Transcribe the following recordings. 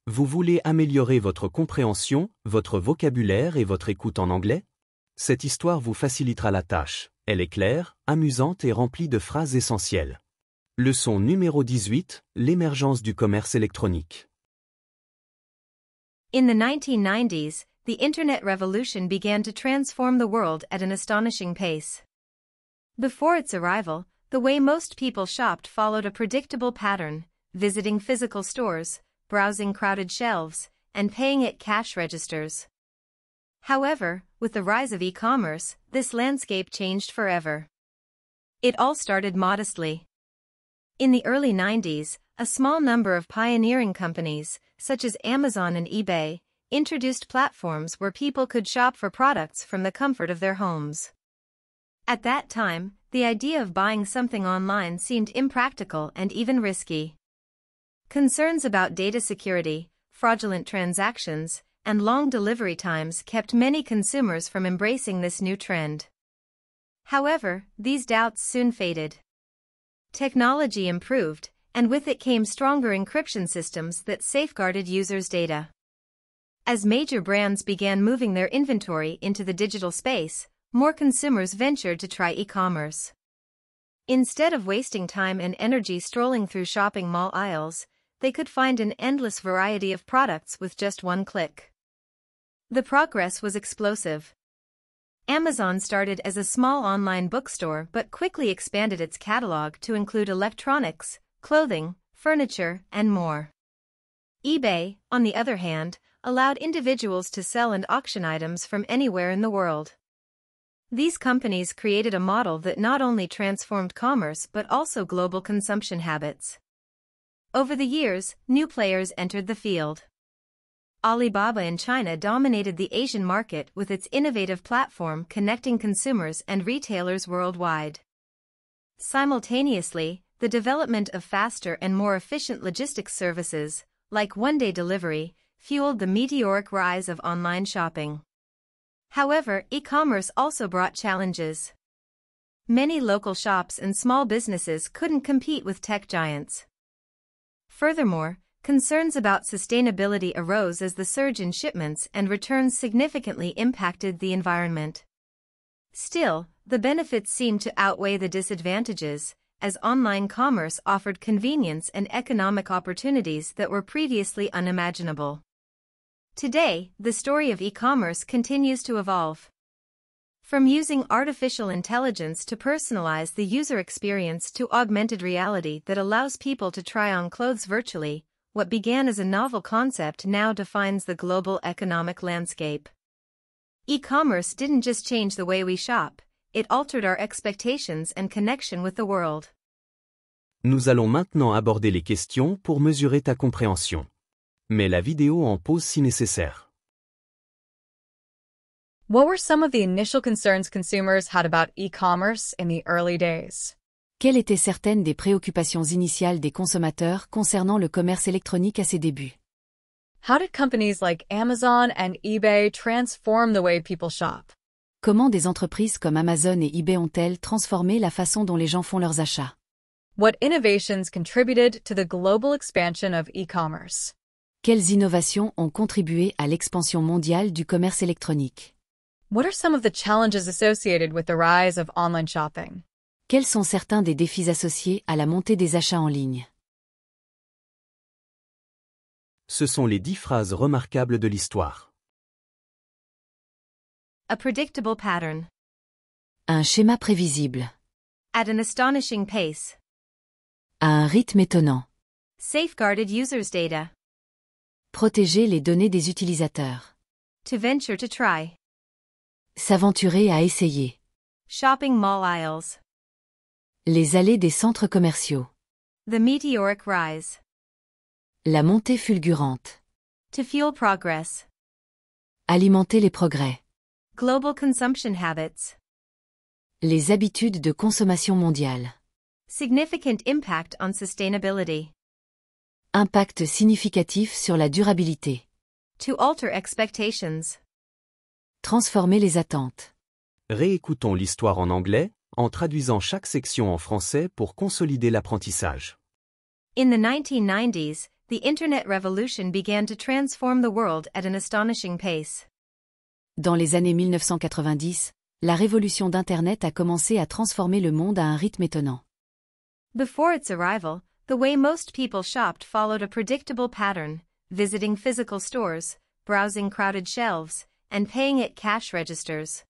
Vous voulez améliorer votre compréhension, votre vocabulaire et votre écoute en anglais? Cette histoire vous facilitera la tâche. Elle est claire, amusante et remplie de phrases essentielles. Leçon numéro 18, l'émergence du commerce électronique. In the 1990s, the Internet revolution began to transform the world at an astonishing pace. Before its arrival, the way most people shopped followed a predictable pattern, visiting physical stores, browsing crowded shelves, and paying at cash registers. However, with the rise of e-commerce, this landscape changed forever. It all started modestly. In the early 90s, a small number of pioneering companies, such as Amazon and eBay, introduced platforms where people could shop for products from the comfort of their homes. At that time, the idea of buying something online seemed impractical and even risky. Concerns about data security, fraudulent transactions, and long delivery times kept many consumers from embracing this new trend. However, these doubts soon faded. Technology improved, and with it came stronger encryption systems that safeguarded users' data. As major brands began moving their inventory into the digital space, more consumers ventured to try e-commerce. Instead of wasting time and energy strolling through shopping mall aisles, they could find an endless variety of products with just one click. The progress was explosive. Amazon started as a small online bookstore but quickly expanded its catalog to include electronics, clothing, furniture, and more. eBay, on the other hand, allowed individuals to sell and auction items from anywhere in the world. These companies created a model that not only transformed commerce but also global consumption habits. Over the years, new players entered the field. Alibaba in China dominated the Asian market with its innovative platform connecting consumers and retailers worldwide. Simultaneously, the development of faster and more efficient logistics services, like one-day delivery, fueled the meteoric rise of online shopping. However, e-commerce also brought challenges. Many local shops and small businesses couldn't compete with tech giants. Furthermore, concerns about sustainability arose as the surge in shipments and returns significantly impacted the environment. Still, the benefits seemed to outweigh the disadvantages, as online commerce offered convenience and economic opportunities that were previously unimaginable. Today, the story of e-commerce continues to evolve. From using artificial intelligence to personalize the user experience to augmented reality that allows people to try on clothes virtually, what began as a novel concept now defines the global economic landscape. E-commerce didn't just change the way we shop, it altered our expectations and connection with the world. Nous allons maintenant aborder les questions pour mesurer ta compréhension. Mais la vidéo en pause si nécessaire. What were some of the initial concerns consumers had about e-commerce in the early days? Quelles étaient certaines des préoccupations initiales des consommateurs concernant le commerce électronique à ses débuts? How did companies like Amazon and eBay transform the way people shop? Comment des entreprises comme Amazon et eBay ont-elles transformé la façon dont les gens font leurs achats? What innovations contributed to the global expansion of e-commerce? Quelles innovations ont contribué à l'expansion mondiale du commerce électronique? What are some of the challenges associated with the rise of online shopping? Quels sont certains des défis associés à la montée des achats en ligne? Ce sont les 10 phrases remarquables de l'histoire. A predictable pattern. Un schéma prévisible. At an astonishing pace. À un rythme étonnant. Safeguarded users' data. Protéger les données des utilisateurs. To venture to try. S'aventurer à essayer. Shopping mall aisles. Les allées des centres commerciaux. The meteoric rise. La montée fulgurante. To fuel progress. Alimenter les progrès. Global consumption habits. Les habitudes de consommation mondiale. Significant impact on sustainability. Impact significatif sur la durabilité. To alter expectations. Transformer les attentes. Réécoutons l'histoire en anglais, en traduisant chaque section en français pour consolider l'apprentissage. In the 1990s, the Internet revolution began to transform the world at an astonishing pace. Dans les années 1990, la révolution d'Internet a commencé à transformer le monde à un rythme étonnant. Before its arrival, the way most people shopped followed a predictable pattern, visiting physical stores, browsing crowded shelves, and paying at cash registers.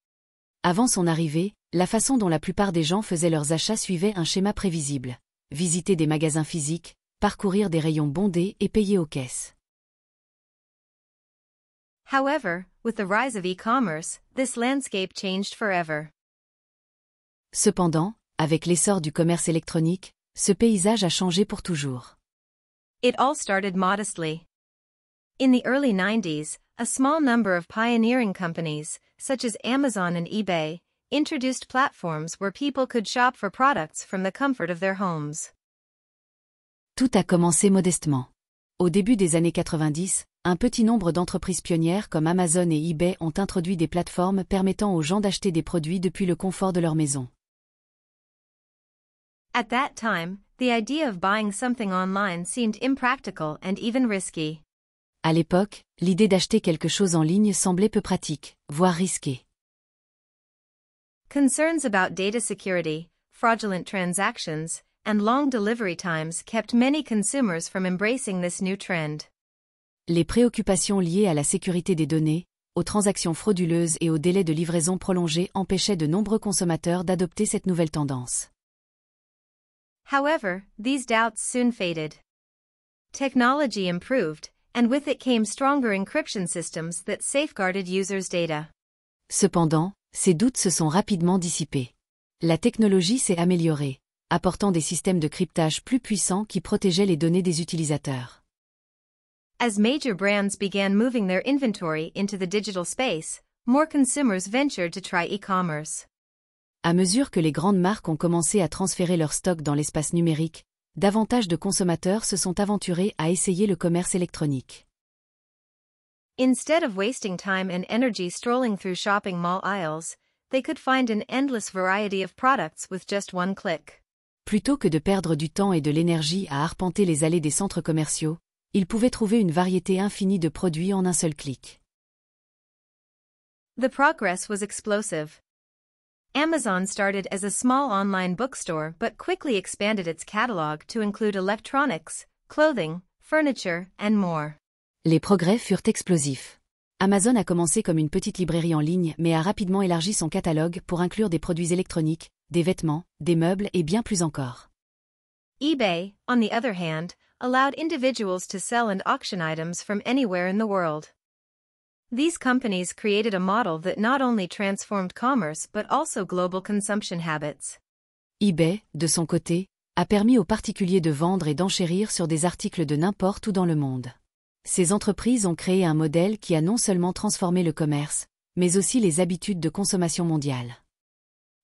Avant son arrivée, la façon dont la plupart des gens faisaient leurs achats suivait un schéma prévisible. Visiter des magasins physiques, parcourir des rayons bondés et payer aux caisses. However, with the rise of e-commerce, this landscape changed forever. Cependant, avec l'essor du commerce électronique, ce paysage a changé pour toujours. It all started modestly. In the early 90s, a small number of pioneering companies, such as Amazon and eBay, introduced platforms where people could shop for products from the comfort of their homes. Tout a commencé modestement. Au début des années 90, un petit nombre d'entreprises pionnières comme Amazon et eBay ont introduit des plateformes permettant aux gens d'acheter des produits depuis le confort de leur maison. At that time, the idea of buying something online seemed impractical and even risky. À l'époque, l'idée d'acheter quelque chose en ligne semblait peu pratique, voire risquée. Concerns about data security, fraudulent transactions, and long delivery times kept many consumers from embracing this new trend. Les préoccupations liées à la sécurité des données, aux transactions frauduleuses et aux délais de livraison prolongés empêchaient de nombreux consommateurs d'adopter cette nouvelle tendance. However, these doubts soon faded. Technology improved, and with it came stronger encryption systems that safeguarded users' data. Cependant, ces doutes se sont rapidement dissipés. La technologie s'est améliorée, apportant des systèmes de cryptage plus puissants qui protégeaient les données des utilisateurs. As major brands began moving their inventory into the digital space, more consumers ventured to try e-commerce. À mesure que les grandes marques ont commencé à transférer leur stock dans l'espace numérique, davantage de consommateurs se sont aventurés à essayer le commerce électronique. Instead of wasting time and energy strolling through shopping mall aisles, they could find an endless variety of products with just one click. Plutôt que de perdre du temps et de l'énergie à arpenter les allées des centres commerciaux, ils pouvaient trouver une variété infinie de produits en un seul clic. The progress was explosive. Amazon started as a small online bookstore but quickly expanded its catalog to include electronics, clothing, furniture, and more. Les progrès furent explosifs. Amazon a commencé comme une petite librairie en ligne mais a rapidement élargi son catalogue pour inclure des produits électroniques, des vêtements, des meubles et bien plus encore. eBay, on the other hand, allowed individuals to sell and auction items from anywhere in the world. These companies created a model that not only transformed commerce but also global consumption habits. eBay, de son côté, a permis aux particuliers de vendre et d'enchérir sur des articles de n'importe où dans le monde. Ces entreprises ont créé un modèle qui a non seulement transformé le commerce, mais aussi les habitudes de consommation mondiale.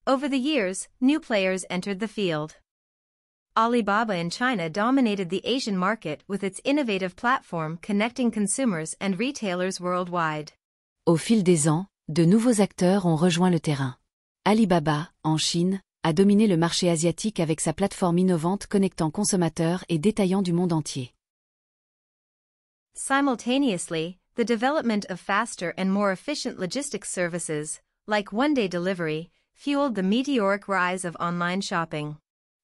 Over the years, new players entered the field. Alibaba in China dominated the Asian market with its innovative platform connecting consumers and retailers worldwide. Au fil des ans, de nouveaux acteurs ont rejoint le terrain. Alibaba, en Chine, a dominé le marché asiatique avec sa plateforme innovante connectant consommateurs et détaillants du monde entier. Simultaneously, the development of faster and more efficient logistics services, like one-day delivery, fueled the meteoric rise of online shopping.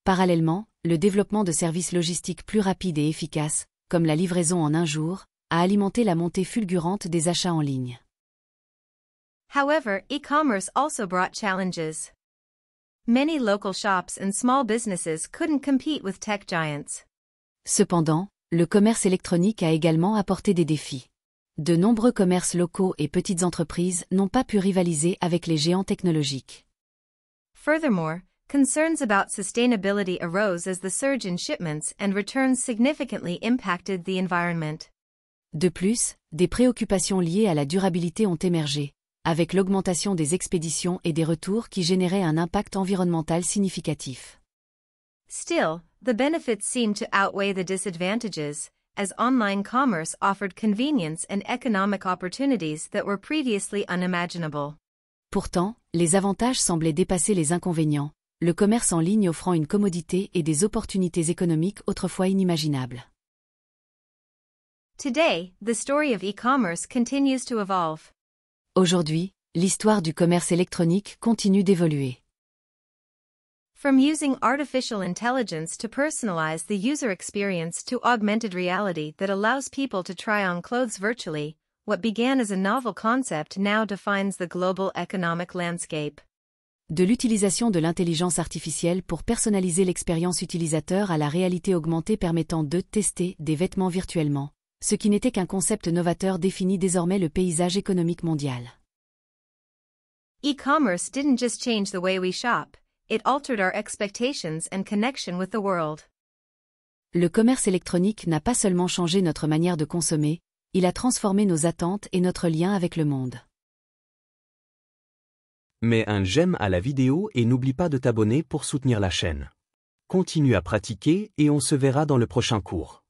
Parallèlement, le développement de services logistiques plus rapides et efficaces, comme la livraison en un jour, a alimenté la montée fulgurante des achats en ligne. However, e-commerce also brought challenges. Many local shops and small businesses couldn't compete with tech giants. Cependant, le commerce électronique a également apporté des défis. De nombreux commerces locaux et petites entreprises n'ont pas pu rivaliser avec les géants technologiques. Furthermore, concerns about sustainability arose as the surge in shipments and returns significantly impacted the environment. De plus, des préoccupations liées à la durabilité ont émergé, avec l'augmentation des expéditions et des retours qui généraient un impact environnemental significatif. Still, the benefits seemed to outweigh the disadvantages, as online commerce offered convenience and economic opportunities that were previously unimaginable. Pourtant, les avantages semblaient dépasser les inconvénients, le commerce en ligne offrant une commodité et des opportunités économiques autrefois inimaginables. Today, the story of e-commerce continues to evolve. Aujourd'hui, l'histoire du commerce électronique continue d'évoluer. From using artificial intelligence to personalize the user experience to augmented reality that allows people to try on clothes virtually, what began as a novel concept now defines the global economic landscape. De l'utilisation de l'intelligence artificielle pour personnaliser l'expérience utilisateur à la réalité augmentée permettant de tester des vêtements virtuellement, ce qui n'était qu'un concept novateur définit désormais le paysage économique mondial. E-commerce didn't just change the way we shop, it altered our expectations and connection with the world. Le commerce électronique n'a pas seulement changé notre manière de consommer, il a transformé nos attentes et notre lien avec le monde. Mets un j'aime à la vidéo et n'oublie pas de t'abonner pour soutenir la chaîne. Continue à pratiquer et on se verra dans le prochain cours.